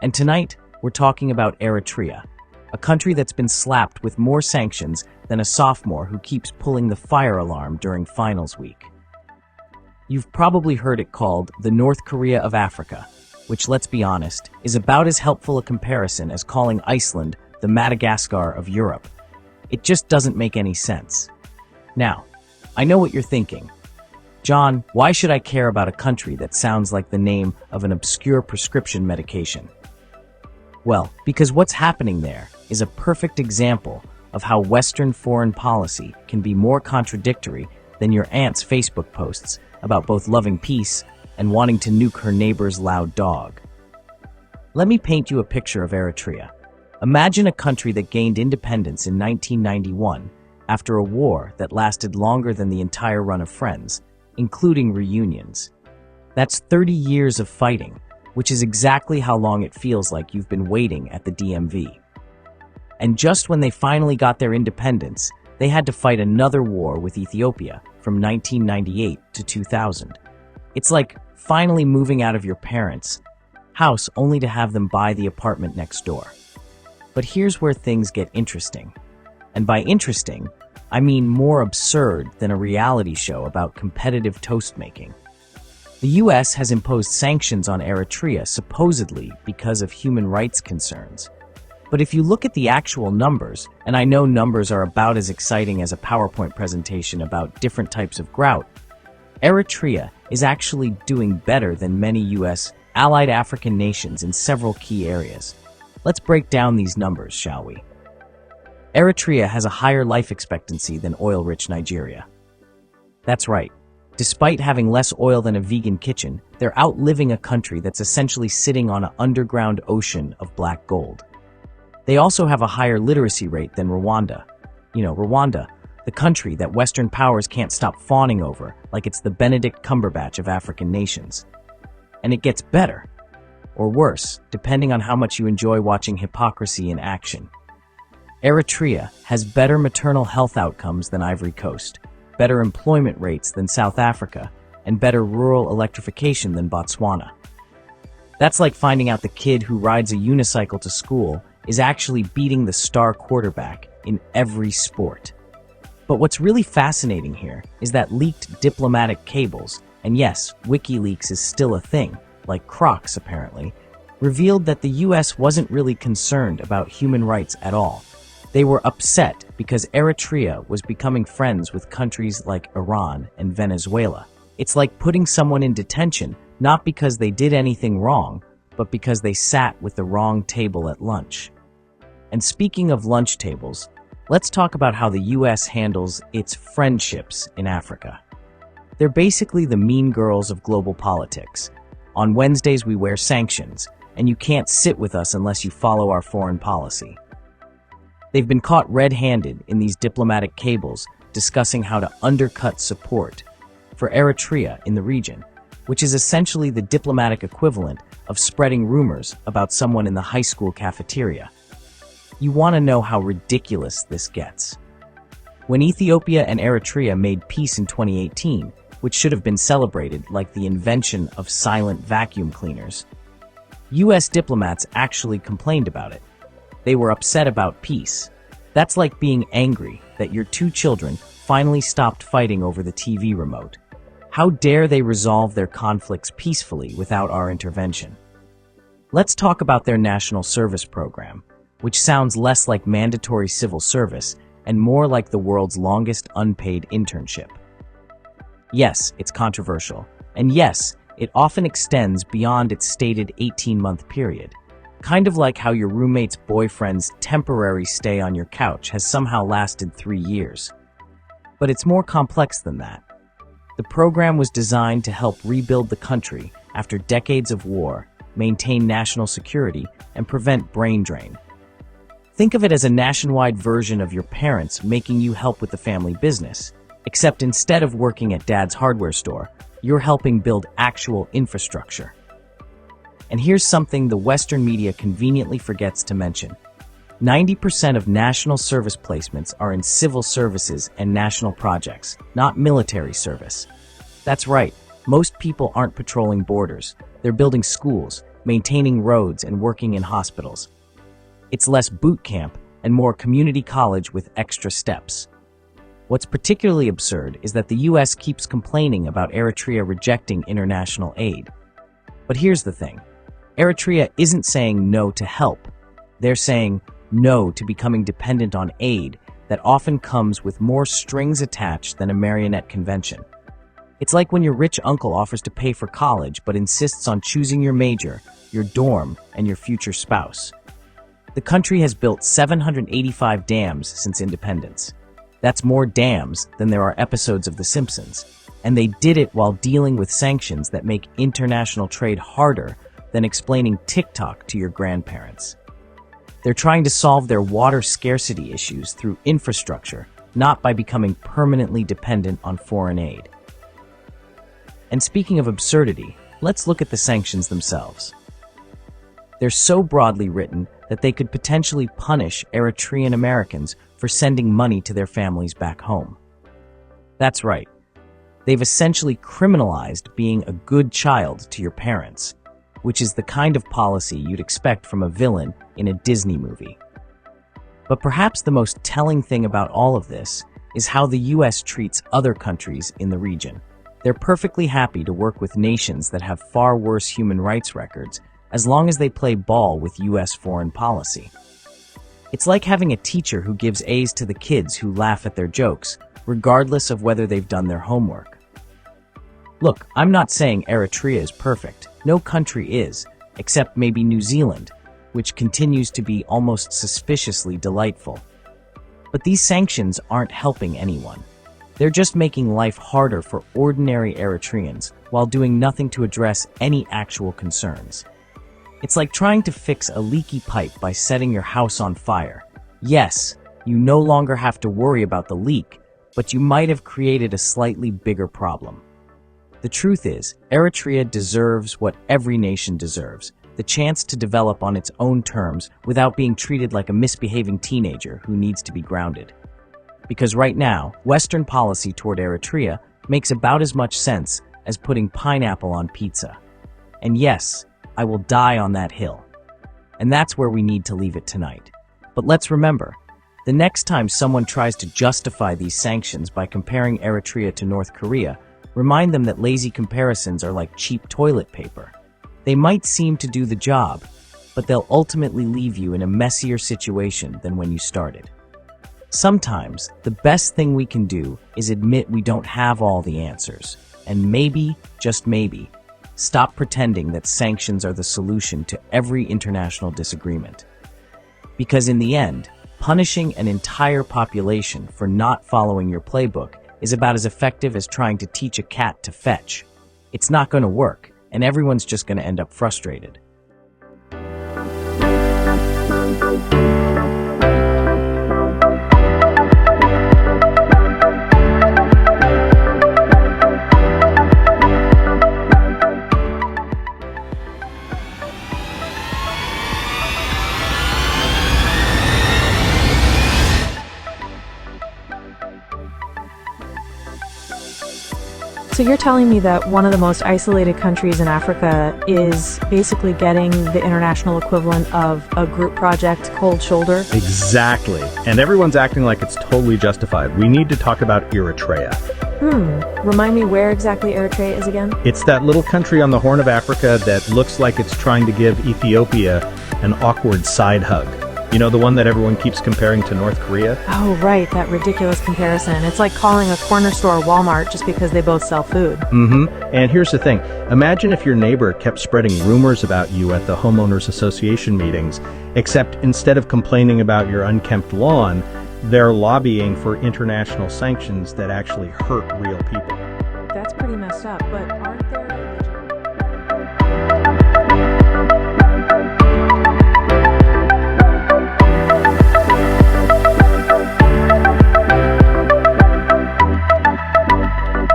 And tonight, we're talking about Eritrea, a country that's been slapped with more sanctions than a sophomore who keeps pulling the fire alarm during finals week. You've probably heard it called the North Korea of Africa, which, let's be honest, is about as helpful a comparison as calling Iceland the Madagascar of Europe. It just doesn't make any sense. Now, I know what you're thinking. John, why should I care about a country that sounds like the name of an obscure prescription medication? Well, because what's happening there is a perfect example of how Western foreign policy can be more contradictory than your aunt's Facebook posts about both loving peace and wanting to nuke her neighbor's loud dog. Let me paint you a picture of Eritrea. Imagine a country that gained independence in 1991 after a war that lasted longer than the entire run of Friends, including reunions. That's 30 years of fighting, which is exactly how long it feels like you've been waiting at the DMV. And just when they finally got their independence, they had to fight another war with Ethiopia from 1998 to 2000. It's like finally moving out of your parents' house only to have them buy the apartment next door. But here's where things get interesting. And by interesting, I mean more absurd than a reality show about competitive toast making. The US has imposed sanctions on Eritrea supposedly because of human rights concerns. But if you look at the actual numbers, and I know numbers are about as exciting as a PowerPoint presentation about different types of grout, Eritrea is actually doing better than many US allied African nations in several key areas. Let's break down these numbers, shall we? Eritrea has a higher life expectancy than oil-rich Nigeria. That's right. Despite having less oil than a vegan kitchen, they're outliving a country that's essentially sitting on an underground ocean of black gold. They also have a higher literacy rate than Rwanda. Rwanda, the country that Western powers can't stop fawning over like it's the Benedict Cumberbatch of African nations. And it gets better, or worse, depending on how much you enjoy watching hypocrisy in action. Eritrea has better maternal health outcomes than Ivory Coast, better employment rates than South Africa, and better rural electrification than Botswana. That's like finding out the kid who rides a unicycle to school is actually beating the star quarterback in every sport. But what's really fascinating here is that leaked diplomatic cables, and yes, WikiLeaks is still a thing, like Crocs apparently, revealed that the US wasn't really concerned about human rights at all. They were upset because Eritrea was becoming friends with countries like Iran and Venezuela. It's like putting someone in detention, not because they did anything wrong, but because they sat with the wrong table at lunch. And speaking of lunch tables, let's talk about how the US handles its friendships in Africa. They're basically the mean girls of global politics. On Wednesdays we wear sanctions, and you can't sit with us unless you follow our foreign policy. They've been caught red-handed in these diplomatic cables discussing how to undercut support for Eritrea in the region, which is essentially the diplomatic equivalent of spreading rumors about someone in the high school cafeteria. You want to know how ridiculous this gets. When Ethiopia and Eritrea made peace in 2018, which should have been celebrated like the invention of silent vacuum cleaners, US diplomats actually complained about it. They were upset about peace. That's like being angry that your two children finally stopped fighting over the TV remote. How dare they resolve their conflicts peacefully without our intervention? Let's talk about their national service program, which sounds less like mandatory civil service and more like the world's longest unpaid internship. Yes, it's controversial, and yes, it often extends beyond its stated 18-month period. Kind of like how your roommate's boyfriend's temporary stay on your couch has somehow lasted 3 years. But it's more complex than that. The program was designed to help rebuild the country after decades of war, maintain national security, and prevent brain drain. Think of it as a nationwide version of your parents making you help with the family business, except instead of working at dad's hardware store, you're helping build actual infrastructure. And here's something the Western media conveniently forgets to mention. 90% of national service placements are in civil services and national projects, not military service. That's right, most people aren't patrolling borders. They're building schools, maintaining roads and working in hospitals. It's less boot camp and more community college with extra steps. What's particularly absurd is that the US keeps complaining about Eritrea rejecting international aid. But here's the thing. Eritrea isn't saying no to help. They're saying no to becoming dependent on aid that often comes with more strings attached than a marionette convention. It's like when your rich uncle offers to pay for college but insists on choosing your major, your dorm, and your future spouse. The country has built 785 dams since independence. That's more dams than there are episodes of The Simpsons. And they did it while dealing with sanctions that make international trade harder than explaining TikTok to your grandparents. They're trying to solve their water scarcity issues through infrastructure, not by becoming permanently dependent on foreign aid. And speaking of absurdity, let's look at the sanctions themselves. They're so broadly written that they could potentially punish Eritrean Americans for sending money to their families back home. That's right. They've essentially criminalized being a good child to your parents, which is the kind of policy you'd expect from a villain in a Disney movie. But perhaps the most telling thing about all of this is how the US treats other countries in the region. They're perfectly happy to work with nations that have far worse human rights records as long as they play ball with US foreign policy. It's like having a teacher who gives A's to the kids who laugh at their jokes, regardless of whether they've done their homework. Look, I'm not saying Eritrea is perfect. No country is, except maybe New Zealand, which continues to be almost suspiciously delightful. But these sanctions aren't helping anyone. They're just making life harder for ordinary Eritreans while doing nothing to address any actual concerns. It's like trying to fix a leaky pipe by setting your house on fire. Yes, you no longer have to worry about the leak, but you might have created a slightly bigger problem. The truth is, Eritrea deserves what every nation deserves, the chance to develop on its own terms without being treated like a misbehaving teenager who needs to be grounded. Because right now, Western policy toward Eritrea makes about as much sense as putting pineapple on pizza. And yes, I will die on that hill. And that's where we need to leave it tonight. But let's remember, the next time someone tries to justify these sanctions by comparing Eritrea to North Korea, remind them that lazy comparisons are like cheap toilet paper. They might seem to do the job, but they'll ultimately leave you in a messier situation than when you started. Sometimes, the best thing we can do is admit we don't have all the answers, and maybe, just maybe, stop pretending that sanctions are the solution to every international disagreement. Because in the end, punishing an entire population for not following your playbook is about as effective as trying to teach a cat to fetch. It's not going to work, and everyone's just going to end up frustrated. So you're telling me that one of the most isolated countries in Africa is basically getting the international equivalent of a group project cold shoulder? Exactly. And everyone's acting like it's totally justified. We need to talk about Eritrea. Remind me where exactly Eritrea is again? It's that little country on the Horn of Africa that looks like it's trying to give Ethiopia an awkward side hug. You know, the one that everyone keeps comparing to North Korea? Oh, right, that ridiculous comparison. It's like calling a corner store Walmart just because they both sell food. And here's the thing. Imagine if your neighbor kept spreading rumors about you at the homeowners association meetings, except instead of complaining about your unkempt lawn, they're lobbying for international sanctions that actually hurt real people. That's pretty messed up, but aren't there